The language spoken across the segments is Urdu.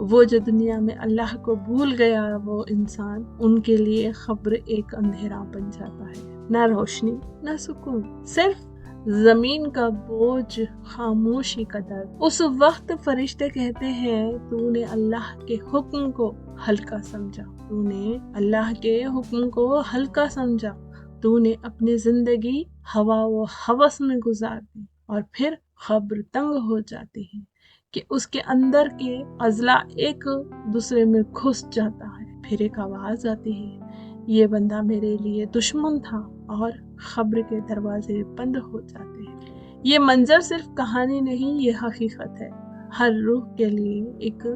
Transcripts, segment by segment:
وہ جو دنیا میں اللہ کو بھول گیا وہ انسان، ان کے لیے قبر ایک اندھیرا بن جاتا ہے، نہ روشنی نہ سکون، صرف زمین کا بوجھ، خاموشی کا درد۔ اس وقت فرشتے کہتے ہیں تو نے اللہ کے حکم کو ہلکا سمجھا، تو نے اللہ کے حکم کو ہلکا سمجھا، تو نے اپنی زندگی ہوا و ہوس میں گزار دی، اور پھر قبر تنگ ہو جاتی ہے کہ اس کے اندر کے اضلاع ایک دوسرے میں گھس جاتا ہے۔ پھر ایک آواز آتی ہے، یہ بندہ میرے لیے دشمن تھا، اور قبر کے دروازے بند ہو جاتے ہیں۔ یہ منظر صرف کہانی نہیں، یہ حقیقت ہے۔ ہر روح کے لیے ایک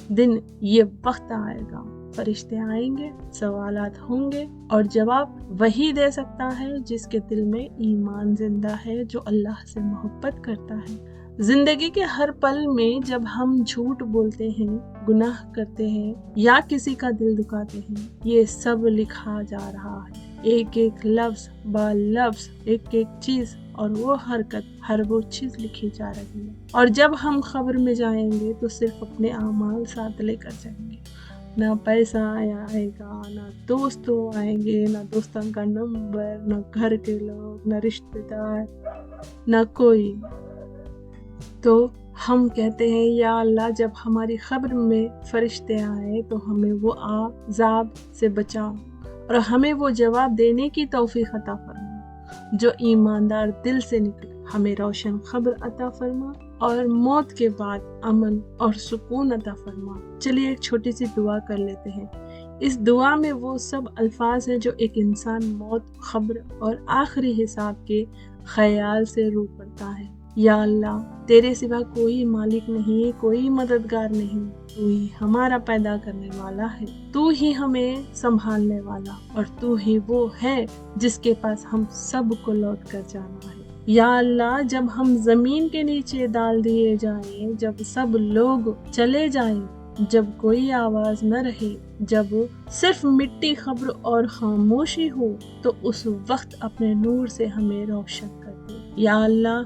دن یہ وقت آئے گا، فرشتے آئیں گے، سوالات ہوں گے، اور جواب وہی دے سکتا ہے جس کے دل میں ایمان زندہ ہے، جو اللہ سے محبت کرتا ہے۔ زندگی کے ہر پل میں جب ہم جھوٹ بولتے ہیں، گناہ کرتے ہیں یا کسی کا دل دکھاتے ہیں، یہ سب لکھا جا رہا ہے، ایک ایک لفظ با لفظ، ایک ایک چیز اور وہ حرکت، ہر وہ چیز لکھی جا رہی ہے۔ اور جب ہم قبر میں جائیں گے تو صرف اپنے اعمال ساتھ لے کر جائیں گے، نہ پیسہ آئے گا، نہ دوست آئیں گے، نہ دوستوں کا نمبر، نہ گھر کے لوگ، نہ رشتہ دار، نہ کوئی۔ تو ہم کہتے ہیں یا اللہ جب ہماری قبر میں فرشتے آئے تو ہمیں وہ عذاب سے بچاؤ، اور ہمیں وہ جواب دینے کی توفیق عطا فرما جو ایماندار دل سے نکلے، ہمیں روشن قبر عطا فرما، اور موت کے بعد امن اور سکون عطا فرما۔ چلیے ایک چھوٹی سی دعا کر لیتے ہیں۔ اس دعا میں وہ سب الفاظ ہیں جو ایک انسان موت، قبر اور آخری حساب کے خیال سے رو پڑتا ہے۔ یا اللہ تیرے سوا کوئی مالک نہیں، کوئی مددگار نہیں، تو ہی ہمارا پیدا کرنے والا ہے، تو ہی ہمیں سنبھالنے والا، اور تو ہی وہ ہے جس کے پاس ہم سب کو لوٹ کر جانا ہے۔ یا اللہ جب ہم زمین کے نیچے ڈال دیے جائیں، جب سب لوگ چلے جائیں، جب کوئی آواز نہ رہے، جب صرف مٹی، قبر اور خاموشی ہو، تو اس وقت اپنے نور سے ہمیں روشن کر دے۔ یا اللہ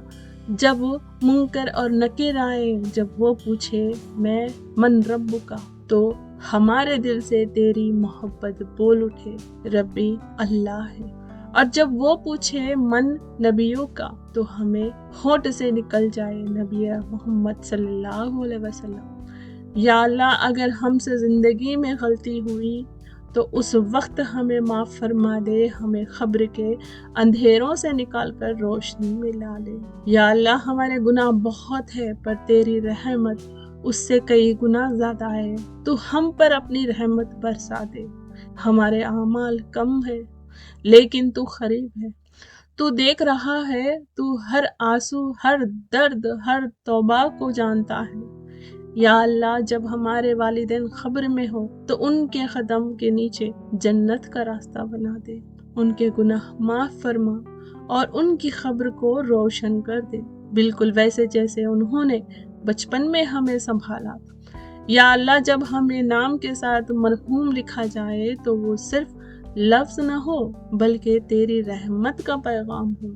جب منکر اور نکیر آئے، جب وہ پوچھے میں من رب کا، تو ہمارے دل سے تیری محبت بول اٹھے، ربی اللہ ہے۔ اور جب وہ پوچھے من نبیوں کا، تو ہمیں ہونٹ سے نکل جائے نبی محمد صلی اللہ علیہ وسلم۔ یا اللہ اگر ہم سے زندگی میں غلطی ہوئی تو اس وقت ہمیں معاف فرما دے، ہمیں قبر کے اندھیروں سے نکال کر روشنی میں لا لے۔ یا اللہ ہمارے گناہ بہت ہے، پر تیری رحمت اس سے کئی گنا زیادہ ہے، تو ہم پر اپنی رحمت برسا دے۔ ہمارے اعمال کم ہے لیکن تو قریب ہے، تو دیکھ رہا ہے، تو ہر آنسو، ہر درد، ہر توبہ کو جانتا ہے۔ یا اللہ جب ہمارے والدین قبر میں ہو تو ان کے قدم کے نیچے جنت کا راستہ بنا دے، ان کے گناہ معاف فرما، اور ان کی قبر کو روشن کر دے، بالکل ویسے جیسے انہوں نے بچپن میں ہمیں سنبھالا۔ یا اللہ جب ہمیں نام کے ساتھ مرحوم لکھا جائے تو وہ صرف لفظ نہ ہو بلکہ تیری رحمت کا پیغام ہو۔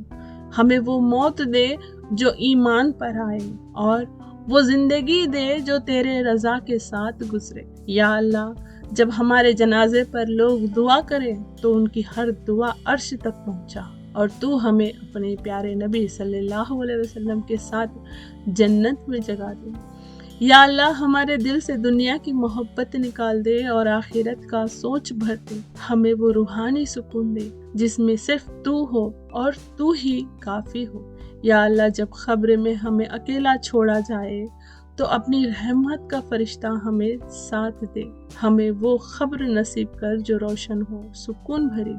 ہمیں وہ موت دے جو ایمان پر آئے، اور وہ زندگی دے جو تیرے رضا کے ساتھ گزرے۔ یا اللہ جب ہمارے جنازے پر لوگ دعا کریں تو ان کی ہر دعا عرش تک پہنچا، اور تو ہمیں اپنے پیارے نبی صلی اللہ علیہ وسلم کے ساتھ جنت میں جگہ دے۔ یا اللہ ہمارے دل سے دنیا کی محبت نکال دے اور آخرت کا سوچ بھر دے، ہمیں وہ روحانی سکون دے جس میں صرف تو ہو اور تو ہی کافی ہو۔ یا اللہ جب قبر میں ہمیں اکیلا چھوڑا جائے تو اپنی رحمت کا فرشتہ ہمیں ساتھ دے، ہمیں وہ قبر نصیب کر جو روشن ہو، سکون بھری،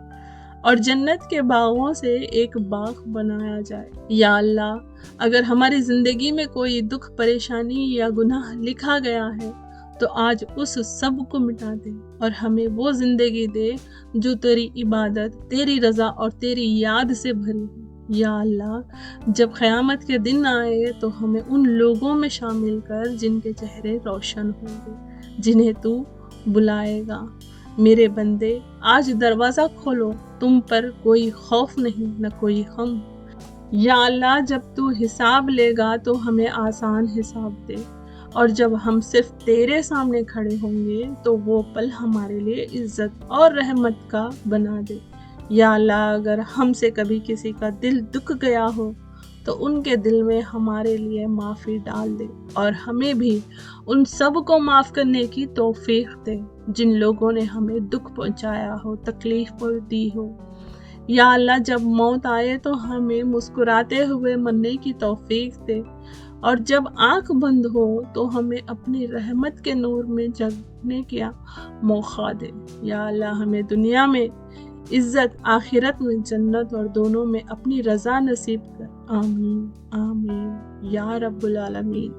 اور جنت کے باغوں سے ایک باغ بنایا جائے۔ یا اللہ اگر ہماری زندگی میں کوئی دکھ، پریشانی یا گناہ لکھا گیا ہے تو آج اس سب کو مٹا دے، اور ہمیں وہ زندگی دے جو تیری عبادت، تیری رضا اور تیری یاد سے بھری ہو۔ یا اللہ جب قیامت کے دن آئے تو ہمیں ان لوگوں میں شامل کر جن کے چہرے روشن ہوں گے، جنہیں تو بلائے گا، میرے بندے آج دروازہ کھولو، تم پر کوئی خوف نہیں نہ کوئی غم۔ یا اللہ جب تو حساب لے گا تو ہمیں آسان حساب دے، اور جب ہم صرف تیرے سامنے کھڑے ہوں گے تو وہ پل ہمارے لیے عزت اور رحمت کا بنا دے۔ یا اللہ، اگر ہم سے کبھی کسی کا دل دکھ گیا ہو تو ان کے دل میں ہمارے لیے معافی ڈال دے، اور ہمیں بھی ان سب کو معاف کرنے کی توفیق دے جن لوگوں نے ہمیں دکھ پہنچایا ہو، تکلیف دی ہو۔ یا اللہ، جب موت آئے تو ہمیں مسکراتے ہوئے مرنے کی توفیق دے، اور جب آنکھ بند ہو تو ہمیں اپنی رحمت کے نور میں جگنے کا موقع دے۔ یا اللہ، ہمیں دنیا میں عزت، آخرت میں جنت، اور دونوں میں اپنی رضا نصیب کر۔ آمین آمین یا رب العالمین۔